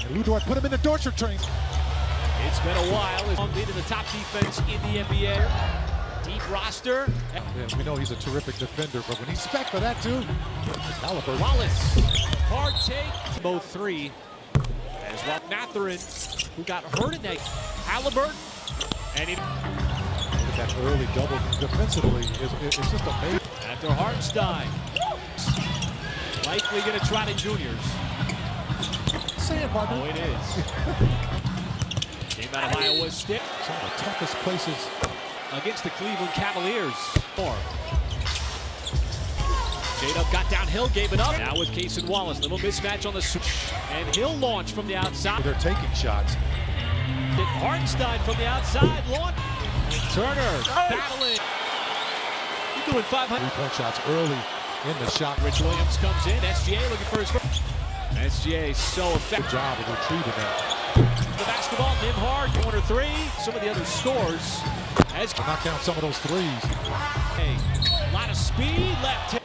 And Ludort put him in the torture train. It's been a while. He's leading the top defense in the NBA. Deep roster. Yeah, we know he's a terrific defender, but when he's spec for that too, it's Halliburton. Wallace, hard take. Both three. As well, Matherin, who got hurt in that. Halliburton. And he... Look at that early double defensively. It's just amazing. After Hartenstein. Likely going to try the juniors. Say it, partner. Oh, it is. Came out of Iowa State. Some of the toughest places Against the Cleveland Cavaliers. J-Dub got downhill, gave it up. Now with Case and Wallace, little mismatch on the switch. And he'll launch from the outside. they're taking shots. Hartenstein from the outside, launch. Turner battling. He's doing 500. Three-point shots early in the shot. Rich Williams comes in. SGA looking for his first. SGA so effective. Good job of retrieving that. The basketball, Nimhard, corner three. Some of the other scores. As knock down some of those threes. Hey, a lot of speed left.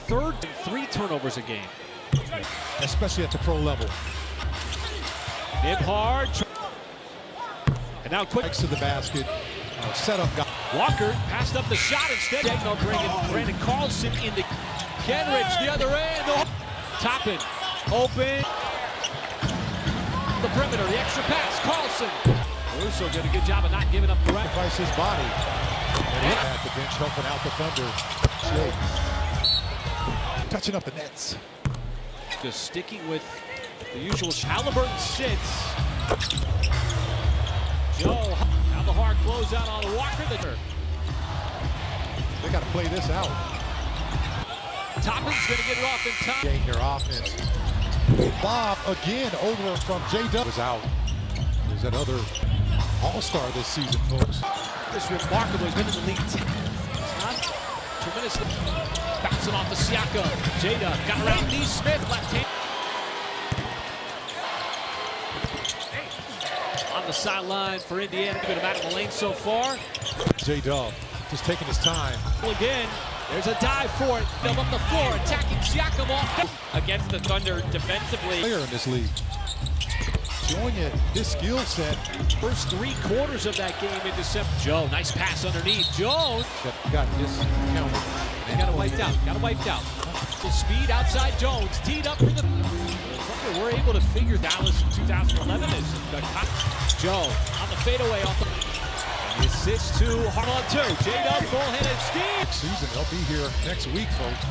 Third and 3 turnovers a game. Especially at the pro level. Nimhard. And now quick Next to the basket. Setup guy. Walker passed up the shot instead. Degno bringing Brandon Carlson into Kenrich the other end. Oh. Toppin, open. The perimeter, the extra pass. Carlson. Russo did a good job of not giving up the right. Sacrifice his body. And at the bench helping out the Thunder. Shea. Touching up the nets. Just sticking with the usual. Halliburton sits. Joe, now the hard closeout on Walker. They got to play this out. Toppin's going to get it off in time. Gain their offense. Bob again over from J-Dub. Was out. There's that other all-star this season, folks. This remarkable. He's been in the league. Tremendous. Bouncing off the Siakam. J-Dub got around D. Smith, left hand. On the sideline for Indiana. Good amount in the lane so far. J-Dub just taking his time. Again, there's a dive for it. They're up the floor, attacking Siakam off. Against the Thunder defensively. Player in this league. Showing you his skill set. First 3 quarters of that game in December. Joe, nice pass underneath. Jones. Got discounted. Got it wiped out. Got it wiped out. So speed outside Jones. Teed up for the Thunder. We're able to figure Dallas in 2011 as the Joe on the fadeaway off the assist to hard on 2. J-Dub full-headed steam. Next season, they'll be here next week, folks.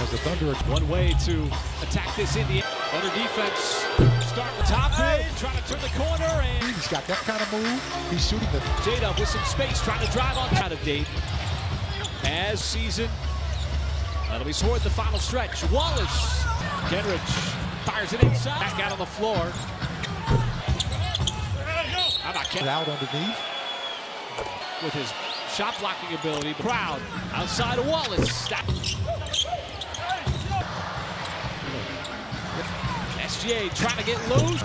As the Thunder. One way to attack this Indiana. Thunder defense. Starting the top end, trying to turn the corner, and He's got that kind of move. He's shooting the J-Dub with some space, trying to drive on out of date. As season, that'll be toward the final stretch. Wallace, Kenrich fires it inside. Back out on the floor. How about Kenrich out underneath with his shot blocking ability? Proud outside of Wallace. SGA trying to get loose.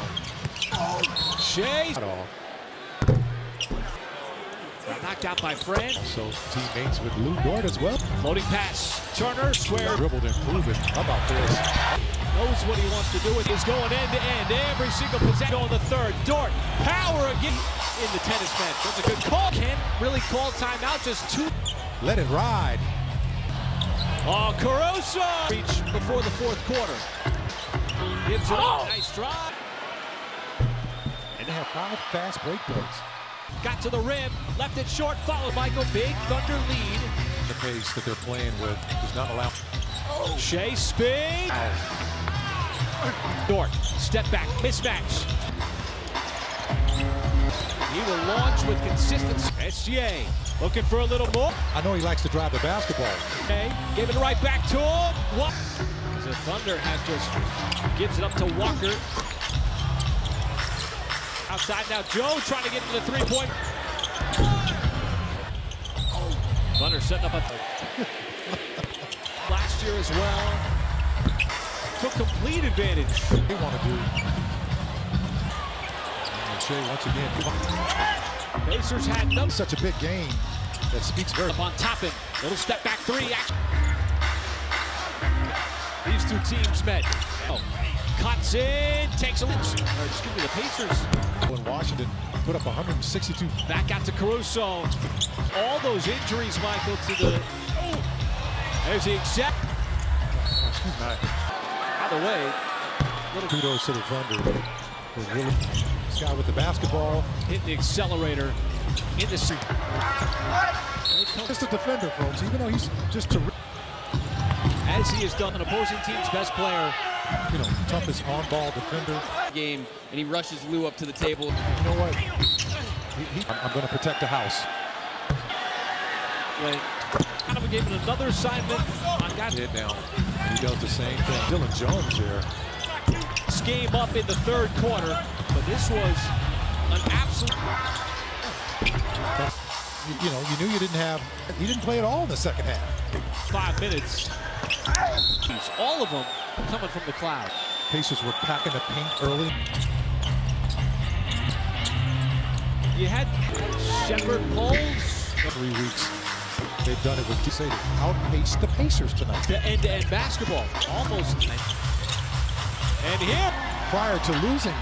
Shea. Knocked out by Friend. So teammates with Lou Dort as well. Floating pass. Turner square. Dribbled and proven. How about this? Knows what he wants to do with. He's going end to end. Every single possession on the third. Dort. Power again in the tennis match. That's a good call. Can't really call timeout. Just 2. Let it ride. Oh, Caruso. Reach before the 4th quarter. Gives it up. Nice drive. And they have 5 fast break plays. Got to the rim. Left it short. Followed Michael. Big Thunder lead. The pace that they're playing with does not allow. Shea spin. Dort. Step back. Mismatch. He will launch with consistency. SGA looking for a little more. I know he likes to drive the basketball. Okay. Gave it right back to him. What? The Thunder has just gives it up to Walker. Outside now, Joe trying to get to the 3-point. Thunder setting up a last year as well. Took complete advantage. They want to do. And Shea once again. Pacers had no Such a big game that speaks very. up on Toppin. Little step back 3. These 2 teams met. Oh, caught cuts in, takes a look. Excuse me, the Pacers. When Washington put up 162. Back out to Caruso. All those injuries, Michael, to the. There's the exact. Excuse me. By the way, little kudos to the Thunder. Really, this guy with the basketball. Hit the accelerator in the seat. Just a defender, folks, even though he's just terrific. As he has done an opposing team's best player. You know, toughest on-ball defender. Game, and he rushes Lou up to the table. You know what? I'm going to protect the house. Kind of gave him another assignment on that. Hit down. He does the same thing. Dylan Jones there. This game up in the third quarter, but this was an absolute. You know, you knew you didn't have. He didn't play at all in the second half. 5 minutes. All of them coming from the cloud. Pacers were packing the paint early. You had Shepherd Poles. 3 weeks. They've done it with they outpaced the Pacers tonight. The end-to-end basketball, almost. And here, prior to losing.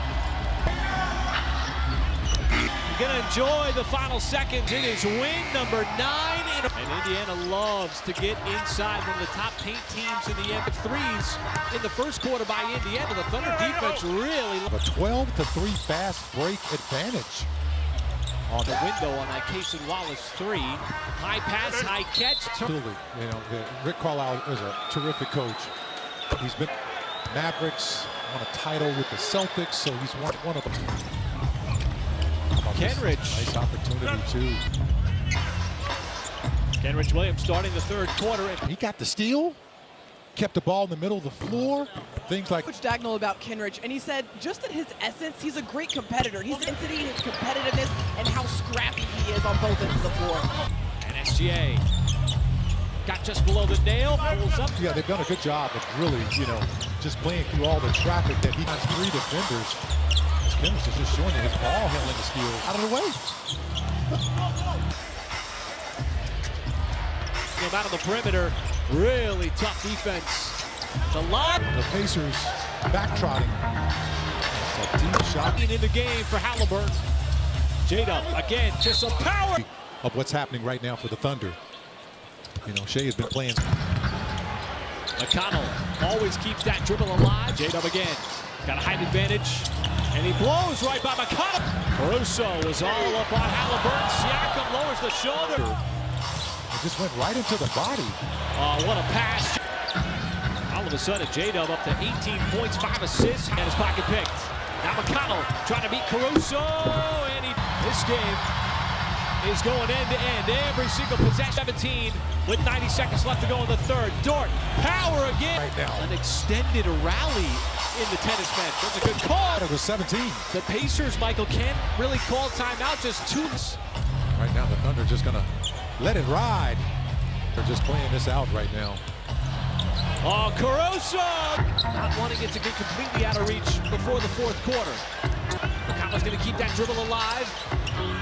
You're gonna enjoy the final seconds. It is win number 9. And Indiana loves to get inside one of the top paint teams in the end of threes in the first quarter by Indiana. The Thunder defense really. A 12-3 fast break advantage. On the window on that Casey Wallace 3. High pass, high catch. Absolutely. You know, Rick Carlisle is a terrific coach. He's been Mavericks, won a title with the Celtics, so he's one of them. Kenrich. Nice opportunity, too. Kenrich Williams starting the third quarter. He got the steal, kept the ball in the middle of the floor. Things like Coach Dagnall about Kenrich, and he said just in his essence, he's a great competitor. His intensity, his competitiveness, and how scrappy he is on both ends of the floor. And SGA got just below the nail, pulls up. Yeah, they've done a good job of really, you know, just playing through all the traffic that he has 3 defenders. Kenrich is just showing you his ball handling skills. Out of the way. Out of the perimeter, really tough defense. The lob. The Pacers backtrotting. A deep shot in the game for Halliburton. J-Dub again, just some power. Of what's happening right now for the Thunder. You know, Shea has been playing. McConnell always keeps that dribble alive. J-Dub again, got a height advantage, and he blows right by McConnell. Caruso is all up on Halliburton. Siakam lowers the shoulder. It just went right into the body. Oh, what a pass. All of a sudden, J-Dub up to 18 points, 5 assists, and his pocket picked. Now McConnell trying to beat Caruso, and this game is going end-to-end. Every single possession. 17 with 90 seconds left to go in the third. Dort, power again. Right now. An extended rally in the tennis match. That's a good call. It was 17. The Pacers, Michael, can't really call timeout, just 2. Right now, the Thunder just going to let it ride. They're just playing this out right now. Oh, Caruso! Not wanting it to get completely out of reach before the fourth quarter. McConnell's going to keep that dribble alive.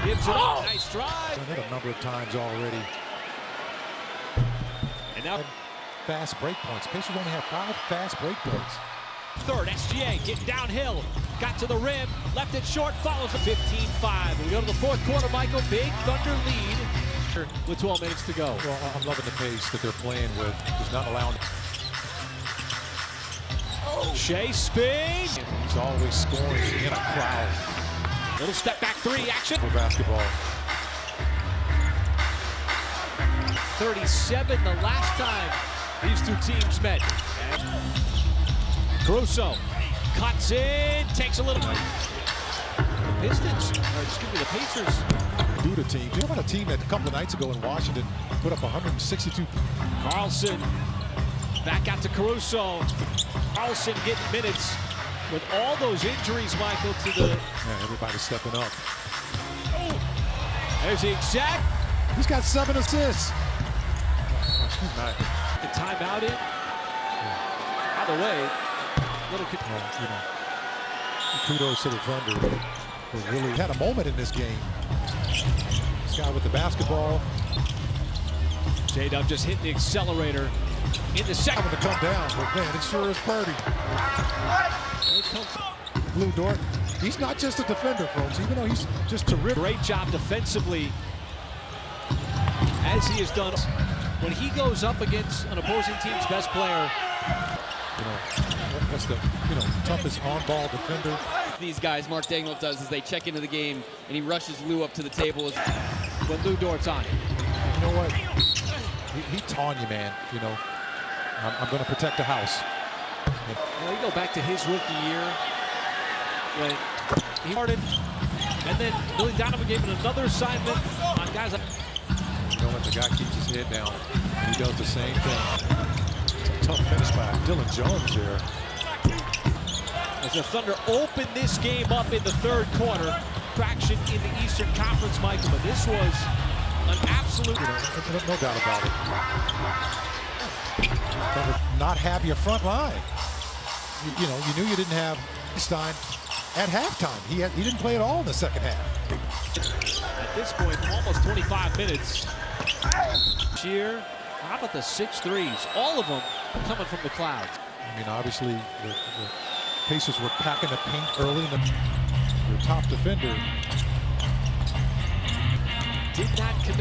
Gives it up. Nice drive. Done it a number of times already. And now fast break points. Pacers only have 5 fast break points. Third, SGA getting downhill. Got to the rim. Left it short. Follows a 15-5. We go to the fourth quarter, Michael. Big Thunder lead with 12 minutes to go. Well, I'm loving the pace that they're playing with. Just not allowing. Shea spin. He's always scoring in a crowd. Little step back 3 action. For basketball. 37 the last time these 2 teams met. And Caruso cuts in, takes a little. Pistons, or excuse me, the Pacers. Do the team. You know about a team that a couple of nights ago in Washington put up 162. Carlson back out to Caruso. Carlson getting minutes with all those injuries, Michael, to the. Yeah, everybody's stepping up. There's the exact. He's got 7 assists. Excuse me. The timeout in. By the way, little. You know, kudos to the Thunder. They really had a moment in this game. This guy with the basketball. J-Dub just hitting the accelerator in the second. Having to come down, but man, it sure is Purdy. comes. Lou Dort, he's not just a defender, folks, even though he's just terrific. Great job defensively, as he has done. When he goes up against an opposing team's best player, That's the toughest on-ball defender. These guys, Mark Daigneault does, is they check into the game and he rushes Lou up to the table. when Lou Dort's on it. You know what? He taunt you, man. I'm going to protect the house. You go back to his rookie year when he started, and then Billy Donovan gave him another assignment on guys like. You know what? The guy keeps his head down. He does the same thing. It's a tough finish by Dylan Jones there. As the Thunder open this game up in the third quarter, traction in the Eastern Conference, Michael, but this was an absolute. No doubt about it. But would not have your front line. You knew you didn't have Stein at halftime. He didn't play at all in the second half. At this point, almost 25 minutes. Sheer, how about the 6 threes? All of them coming from the clouds. I mean, obviously, the Pacers were packing the paint early. Your top defender did not